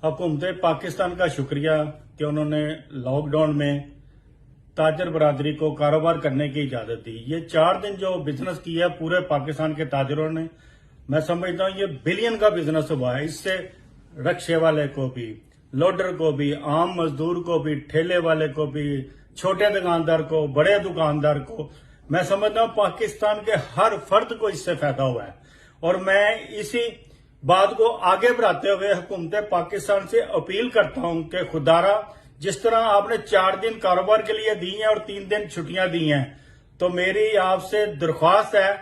हुकूमत पाकिस्तान का शुक्रिया कि उन्होंने लॉकडाउन में ताजर बरादरी को कारोबार करने की इजाजत दी। ये 4 दिन जो बिजनेस किया पूरे पाकिस्तान के ताजरों ने, मैं समझता हूं ये बिलियन का बिजनेस हुआ है। इससे रक्शे वाले को भी, लोडर को भी, आम मजदूर को भी, ठेले वाले को भी, छोटे दुकानदार को, बड़े दुकानदार को, मैं समझता हूं पाकिस्तान के हर फर्द को इससे फायदा हुआ है। और मैं इसी बात को आगे बढ़ाते हुए हुकूमत पाकिस्तान से अपील करता हूं कि खुदारा जिस तरह आपने 4 दिन कारोबार के लिए दी हैं और 3 दिन छुट्टियां दी हैं, तो मेरी आपसे दरख्वास्त है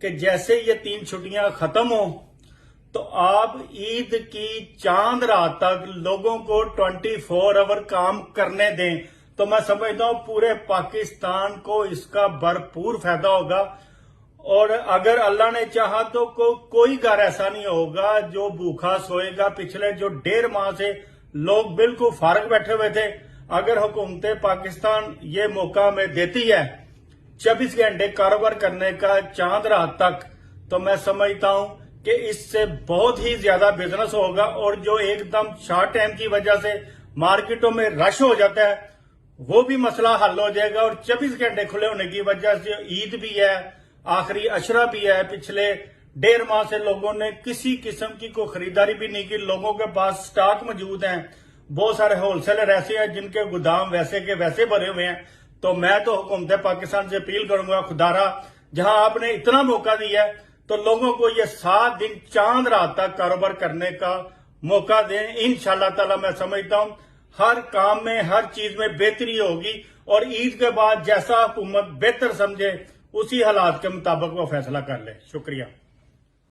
कि जैसे ये 3 छुट्टियां खत्म हो तो आप ईद की चांद रात तक लोगों को 24 आवर काम करने दें। तो मैं समझता हूं पूरे पाकिस्तान को इसका भरपूर फायदा होगा। और अगर अल्लाह ने चाहा तो कोई घर ऐसा नहीं होगा जो भूखा सोएगा। पिछले जो 1.5 माह से लोग बिल्कुल फारग बैठे हुए थे, अगर हुकूमत पाकिस्तान ये मौका में देती है 24 घंटे कारोबार करने का चांद रात तक, तो मैं समझता हूं कि इससे बहुत ही ज्यादा बिजनेस होगा। और जो एकदम शॉर्ट टाइम की वजह से मार्केटों में रश हो जाता है वो भी मसला हल हो जाएगा। और 24 घंटे खुले होने की वजह से ईद भी है, आखिरी अशरा भी है। पिछले 1.5 माह से लोगों ने किसी किस्म की कोई खरीदारी भी नहीं की। लोगों के पास स्टॉक मौजूद हैं। बहुत सारे होलसेलर ऐसे हैं जिनके गोदाम वैसे के वैसे भरे हुए हैं। तो मैं तो हुकूमत पाकिस्तान से अपील करूंगा, खुदारा जहां आपने इतना मौका दिया है तो लोगों को ये 7 दिन चांद रात तक कारोबार करने का मौका दें। इंशाअल्लाह ताला मैं समझता हूं हर काम में, हर चीज में बेहतरी होगी। और ईद के बाद जैसा हुकूमत बेहतर समझे उसी हालात के मुताबिक वो फैसला कर ले। शुक्रिया।